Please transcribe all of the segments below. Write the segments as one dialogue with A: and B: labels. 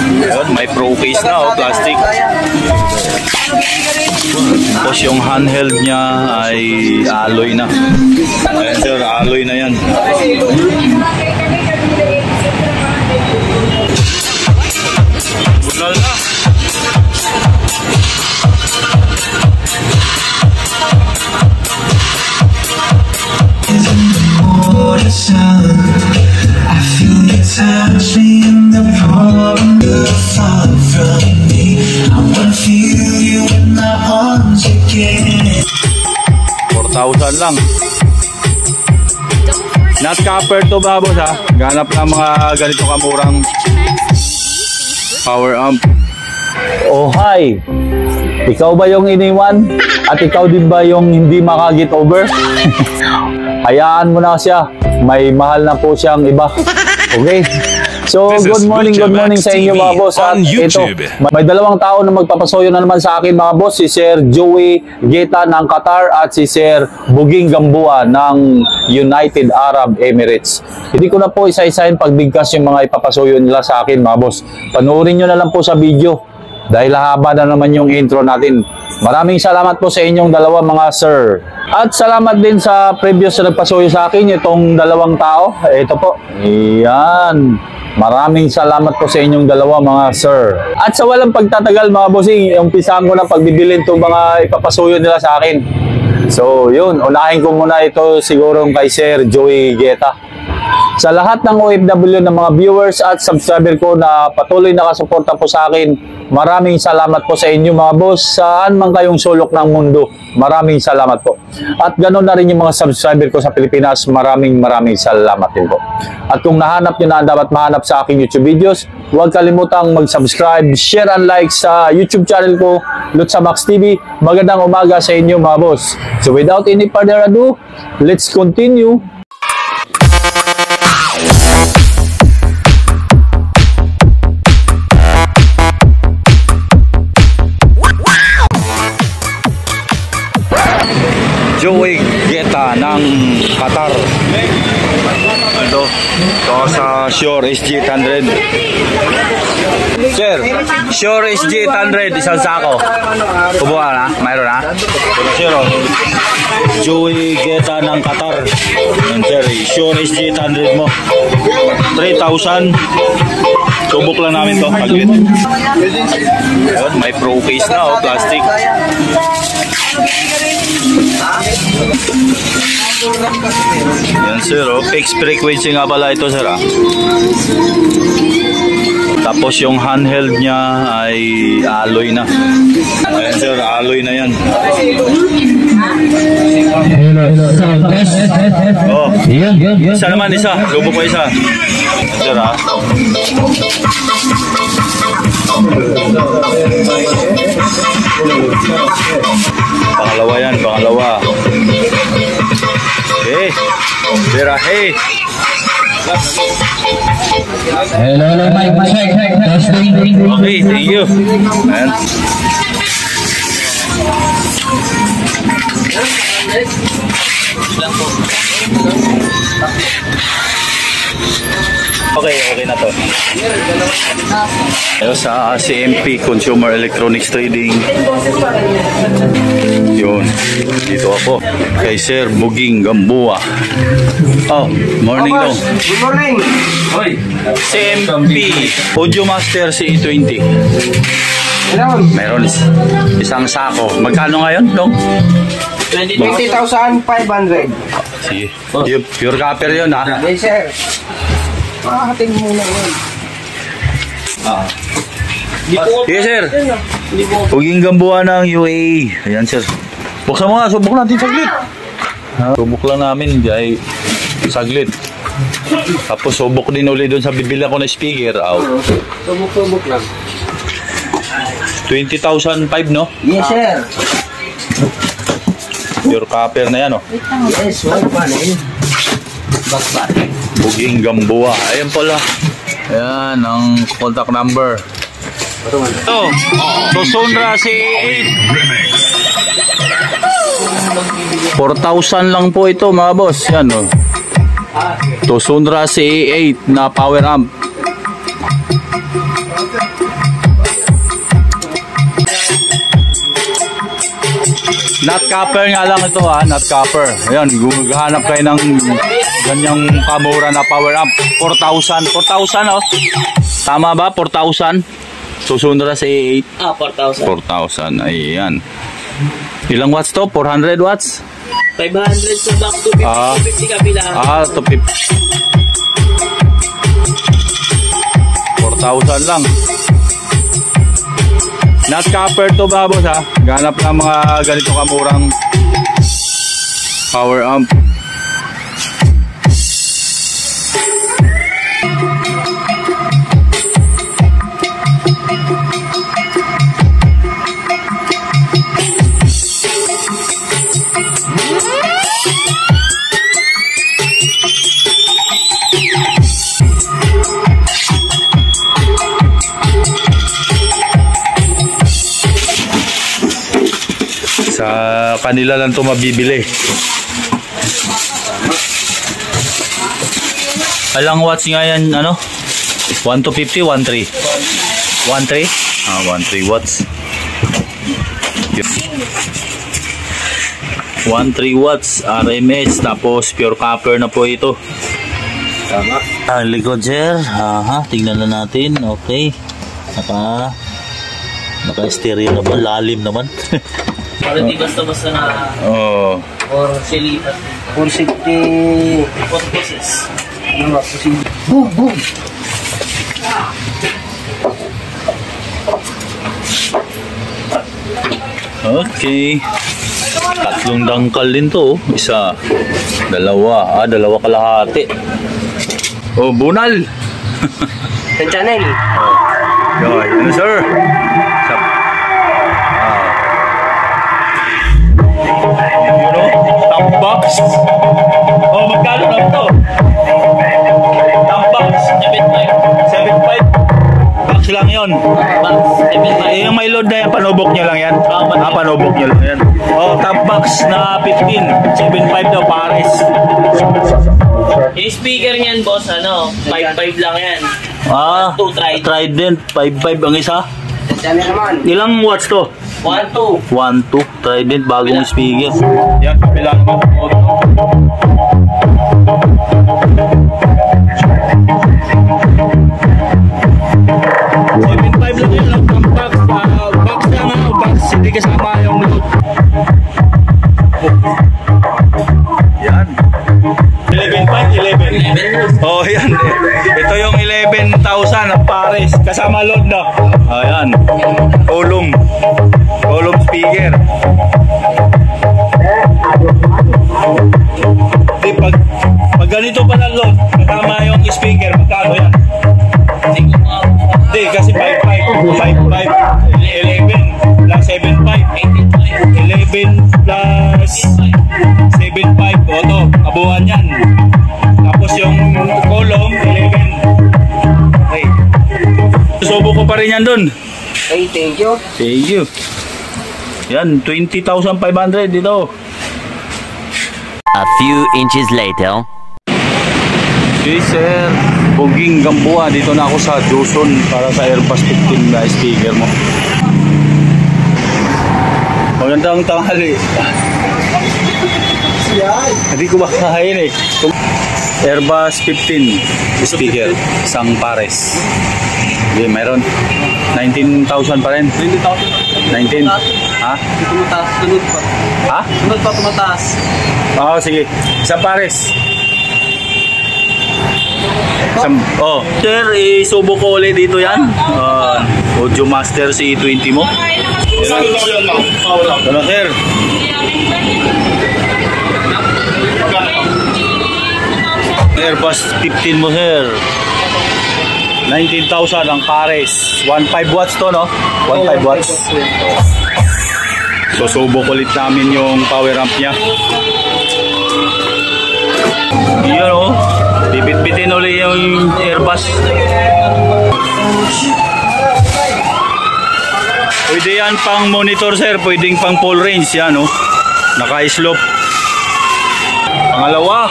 A: Ayan, may pro case na, oh, plastic. Tapos yung handheld niya ay alloy na. Ayan sir, alloy na yan. Bunal na.
B: I feel you touch me in the palm of your far from me. I wanna feel you in my arms again.
A: 4,000 lang. Not copper to ba boss ha? Ganap ng mga ganito kamurang power amp. Oh hi! Ikaw ba yung iniwan? At ikaw din ba yung hindi maka-get over? Hayaan mo na siya. May mahal na po siyang iba. Okay? So, good morning sa inyo mga boss. At ito, may dalawang tao na magpapasoyo na naman sa akin mga boss. Si Sir Joey Guetta ng Qatar at si Sir Buging Gambua ng United Arab Emirates. Hindi ko na po isa-isahin pagbigkas yung mga ipapasoyo nila sa akin mga boss. Panoorin nyo na lang po sa video. Dahil haba na naman yung intro natin. Maraming salamat po sa inyong dalawa mga sir. At salamat din sa previous na nagpasuyo sa akin, itong dalawang tao. Ito po. Ayan. Maraming salamat po sa inyong dalawa mga sir. At sa walang pagtatagal mga bossing, umpisahan ko na pagbibilin itong mga ipapasuyo nila sa akin. So yun, unahin ko muna ito siguro kay Sir Joey Guetta. Sa lahat ng OFW ng mga viewers at subscriber ko na patuloy nakasuporta po sa akin, maraming salamat po sa inyo mga boss, saan man kayong sulok ng mundo. Maraming salamat po. At ganoon na rin yung mga subscriber ko sa Pilipinas, maraming salamat din po. At kung nahanap nyo na ang dapat mahanap sa aking YouTube videos, huwag kalimutang mag-subscribe, share and like sa YouTube channel ko, Lutsa Max TV. Magandang umaga sa inyo mga boss. So without any further ado, let's continue. Joey Guetta ng Qatar. Ito sa Shure SG800. Sir, Shure SG800 isang sako. Kubuha na? Mayroon na? Sir, Joey Guetta ng Qatar. Sir, Shure SG800 mo 3,000. Subok lang namin to. May pro case na, oh, plastic. Yan sir, oh. Fixed frequency nga pala ito sir ah. Tapos yung handheld niya ay alloy na. Ayan sir, alloy na yan. Oh, isa naman isa. Subok ko isa. Sir ah. Pangalawa yan, pangalawa. Hey, Vera, hey.
C: Hello, mic check. Testing.
A: Okay, thank you. And okay na to. Ayo sa CMP Consumer Electronics Trading. Yun. Dito ako kay Sir Buging Gambua. Oh, morning daw.
D: Good morning.
A: Hoy, CMP Audio Master CE20. Meron isang sako. Magkano ngayon, Dong?
D: 20,500.
A: Sige. Pure copper yun, ha?
D: Yes, sir. Hating muna yun.
A: Sige, sir. Buging Gambua ng UAE. Ayan, sir. Buksan mo nga. Subok natin saglit. Subok lang namin. Dahil saglit. Tapos subok din ulit doon sa bibila ko na speaker.
D: Subok lang.
A: 20,500, no?
D: Yes, sir.
A: Pure copper na yan, no?
D: Yes, wala pa na yun. Bakbat.
A: Buging Gambua. Ayan pala. Ayan, ang contact number. Ito, Tosundra C8. 4,000 lang po ito, mga boss. Yan, no? Tosundra C8 na power amp. Nut copper nga lang ito ha, nut copper. Ayan, gumahanap kayo ng ganyang kamura na power amp. 4,000. 4,000 oh. Tama ba? 4,000? Susunod na sa A8.
D: 4,000.
A: 4,000. Ayan. Ilang watts to? 400 watts?
D: 500 sa back to 50, 250 kabila.
A: To 4,000 lang. Nut copper to ba, boss ha? Ganap ng mga ganito kamurang power amp. Sa kanila lang ito mabibili. Alang watts nga yan, ano? 1 to 50, 1.3. 1.3? 1.3 watts. 1.3 watts RMS, tapos pure copper na po ito.
D: Tama.
A: Ang likod, sir. Tingnan na natin. Okay. Naka-stereo naman, lalim naman.
D: Para di basta-basta na or silipat.
C: For safety
D: Purposes.
C: boom boom.
A: Okay. Tatlong dangkal din to. Isa, dalawa. Dalawa kalahati. Bunal.
D: Tansya na yun.
A: Yun, sir. Tambox. Magkano na ito? Tambox. 7.5. Box lang yun.
D: Box, 7.5.
A: Yung may load na yan, panubok nyo lang yan. Panubok nyo lang yan. Tambox na 15. 7.5 daw, pares.
D: Yung speaker niyan, boss, 5.5 lang yan.
A: Trident. 5.5 ang isa.
D: Tansya na naman.
A: Ilang watts to?
D: 1.2.
A: 1.2. Trident, bagong speaker. Yan, kapila naman. Hindi kasama yung load. Yan. 11.5, 11. Yan. Ito yung 11,000 ang pares. Kasama load na. Ayan. Column speaker. Pag ganito pala load, kasama yung speaker, magkano yan? Hindi, kasi 5.5, 11 plus 7.5, 11 plus 7.5, kabuuan yan. Tapos yung column, 11. Okay. Subo ko pa rin yan dun.
D: Hey, thank you.
A: Thank you. Yan, 20,500 dito.
E: A few inches later.
A: Okay, sir. Buging Gamboa. Dito na ako sa Joson para sa Airbus 15 na speaker mo. Magandang tanghali. Hindi ko makahain eh. Airbus 15 speaker. Isang pares. Okay, mayroon. 19,000 pa rin. 19. Ha?
D: Tumataas, sunod pa.
A: Ha?
D: Sunod pa tumataas.
A: Sige. Isang pares. Sir, isubo ko ulit dito yan. Audio Master C20 mo. Ano, sir? Airbus 15 mo, sir. 19,000 ang pares. 1.5 watts to, no? 1.5 watts. So, subok ulit namin yung power amp niya. Yun, oh. Bibit-bitin ulit yung Airbus. Pwede yan pang monitor, sir. Pwedeng pang full range yan, oh. Naka-slope. Pangalawa.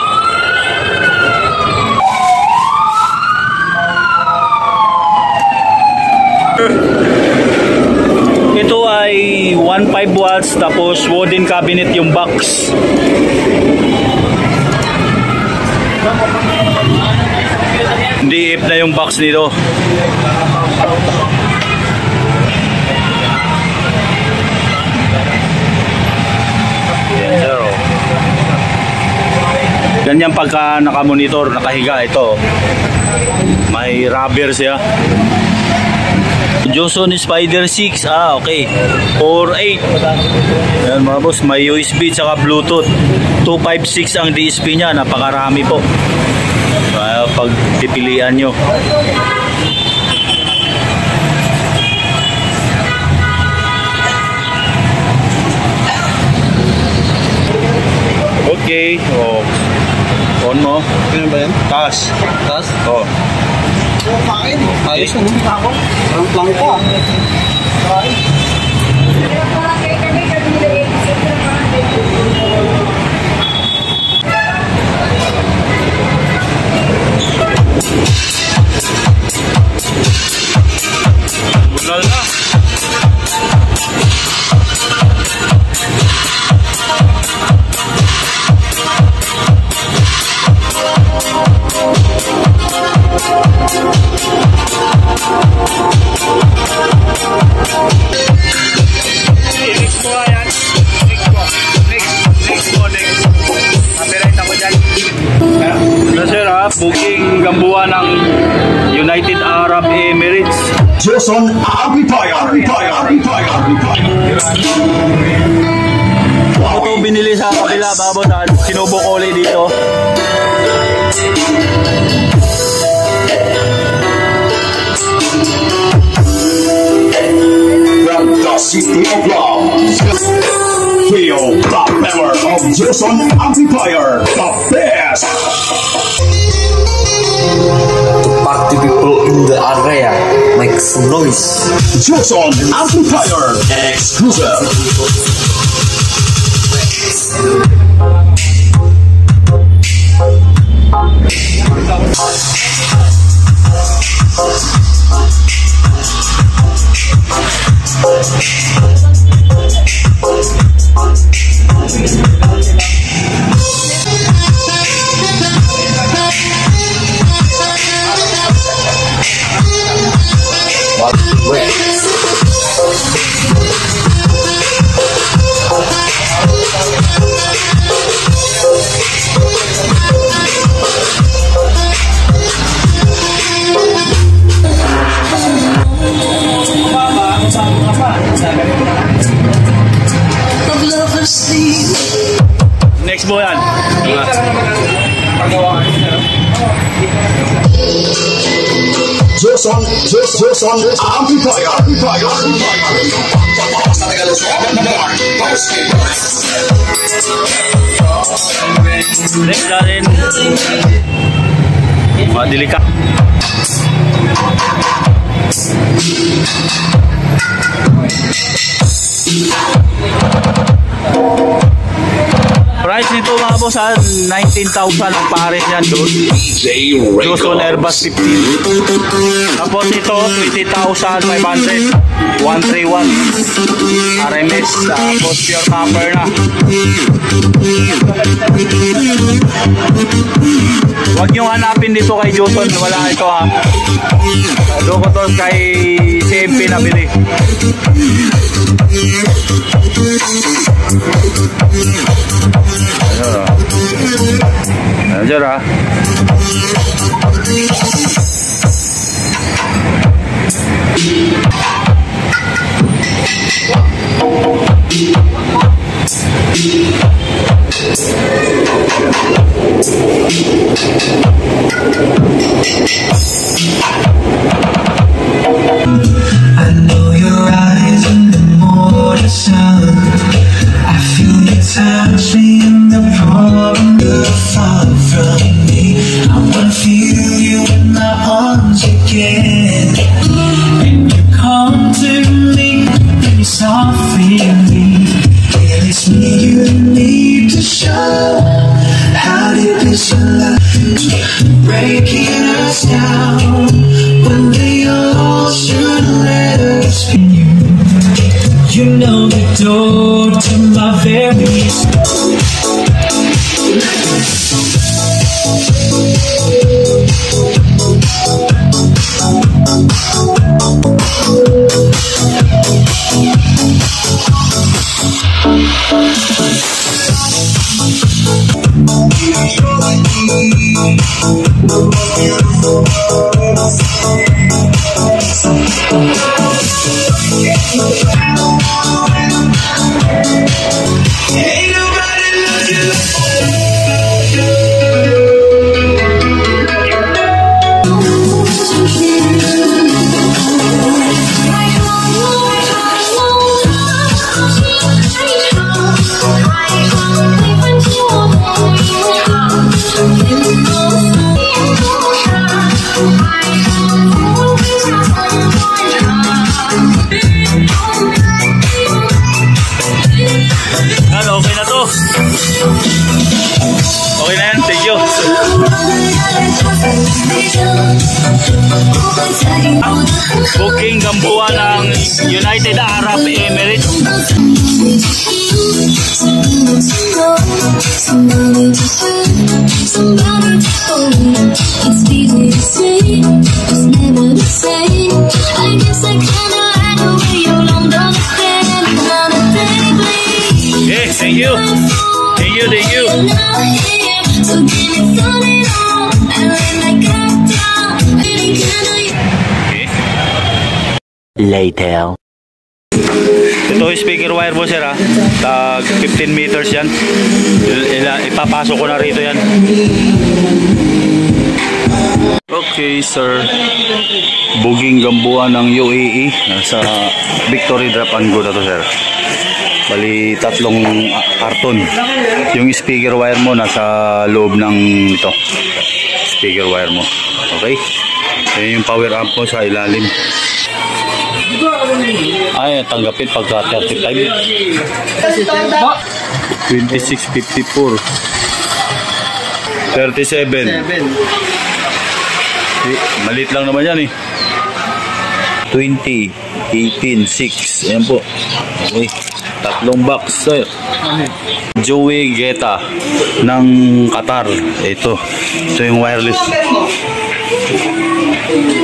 A: Ito ay 1.5 watts tapos wooden cabinet yung box. DF na yung box nito. Ganyan pagka nakamonitor, nakahiga ito. May rubber siya. Johnson Spider 6. Okay. 4.8. Ayan mga boss, may USB tsaka Bluetooth. 256 ang DSP niya. Napakarami po. Pag pipilian nyo. Okay. On mo.
C: Ganun ba yan?
A: Taas.
C: Taas?
A: Oh.
C: Kain. Ayos na nung ako. Ang plangko ah. Kain.
A: Bunal na. Booking Gambuan ng United Arab Emirates.
B: Johnson Amplifier.
A: Ito binili sa kabila, babos, sinubok ulit dito.
B: From the city of love, feel the power of Johnson Amplifier, the best.
C: Party people in the area make some noise.
B: Johnson Amplifier exclusive.
A: Next mo yan.
B: Johnson Amplifier.
A: Next na rin. Madilika. Price nito mga boss, 19,000 ang pares yan doon. Johnson Airbus 15. Tapos ito 20,500. 131 RMS. Tapos pure copper na. Huwag nyo hanapin dito kay Johnson, wala ito ha. Doon ko to kay CMP na bili. Ayan ha.
B: I know your eyes in the morning sun. I feel you touch me in the palm of your far from me. I wanna feel you in my arms again. And you come to me and you softly leave. And it's me you need to show. How deep is your love? Breaking us down when the ocean rains. just for you. You know the door to my very Ain't nobody loves you.
A: Ano, okay na to? Okay na yan, thank you. Booking Gamboa ng United Arab Emirates. Okay, thank you. Thank you, thank you. Okay.
E: Later.
A: Ito yung speaker wire mo, sir, ha? Tag 15 meters yan. Ipapasok ko na rito yan. Okay, sir. Buging Gamboa ng UAE. Nasa Victory Drop and Go na to, sir. Bali, 3 karton. Yung speaker wire mo nasa loob ng ito. Speaker wire mo. Okay? Ayan yung power amp mo sa ilalim. Ay, tanggapin pagka 35. 2654. 37. Malit lang naman yan, eh. 20, 18, 6. Ayan po. Okay. 3 box, sir. Joey Guetta ng Qatar. Ito yung wireless.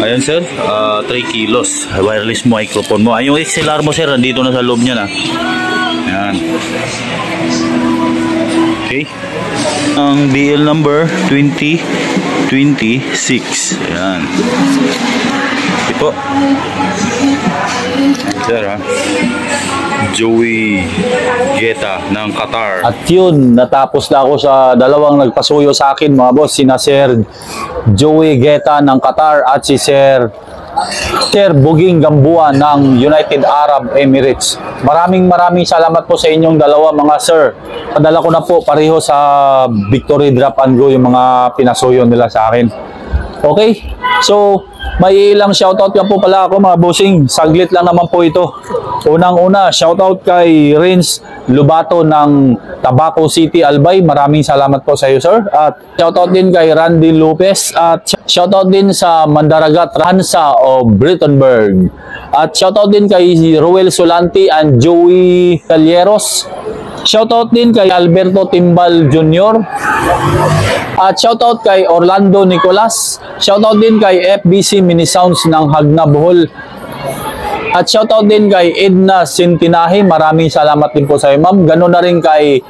A: Ayan, sir. 3 kilos. Wireless microphone mo. Ay, yung XLR mo, sir, nandito na sa loob niya, na. Ayan. Okay. Ang BL number 2026. Ayan. Ito po. Sir, ha? Joey Guetta ng Qatar. At yun, natapos na ako sa dalawang nagpasuyo sa akin, mga boss, sina Sir Joey Guetta ng Qatar at si Sir Buging Gamboa ng United Arab Emirates. Maraming salamat po sa inyong dalawa, mga sir. Padala ko na po pareho sa Victory Drop and Go yung mga pinasuyo nila sa akin. Okay? So, may ilang shoutout yan po pala ako, mga bossing. Saglit lang naman po ito. Unang-una, shoutout kay Renz Lubato ng Tabaco City, Albay. Maraming salamat po sa iyo, sir. At shoutout din kay Randy Lopez. At shoutout din sa Mandaragat Hansa of Brittonburg. At shoutout din kay Roel Solanti and Joey Calieros. Shoutout din kay Alberto Timbal Jr. At shoutout kay Orlando Nicolas. Shoutout din kay FBC Mini Sounds ng Hagna, Bohol. At shoutout din kay Edna Sintinahi. Maraming salamat din po sa iyo, ma'am. Ganoon na rin kay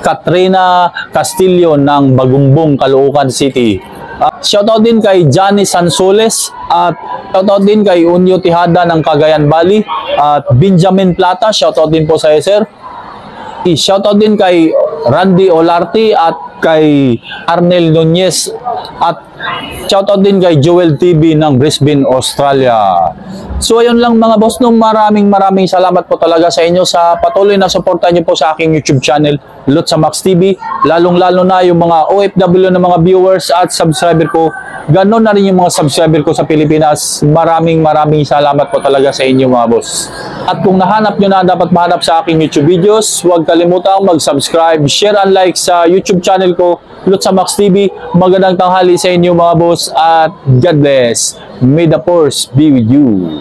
A: Katrina Castillo ng Bagumbong, Caloocan City. Shoutout din kay Johnny Sansoles. At shoutout din kay Unyo Tihada ng Cagayan Valley. At Benjamin Plata. Shoutout din po sa iyo, sir. Shoutout din kay Randy Olarte at kay Arnel Nunez. At shoutout din kay Joel TV ng Brisbane, Australia. So ayun lang, mga boss, nung maraming salamat po talaga sa inyo sa patuloy na suporta niyo po sa aking YouTube channel, Lutz Max TV. Lalong-lalo na yung mga OFW na mga viewers at subscriber ko. Ganon na rin yung mga subscriber ko sa Pilipinas. Maraming salamat po talaga sa inyo, mga boss. At kung nahanap nyo na dapat mahanap sa aking YouTube videos, huwag kalimutang mag-subscribe, share and like sa YouTube channel ko, Lutz Max TV. Magandang tanghali sa inyo, mga boss, at God bless. May the force be with you.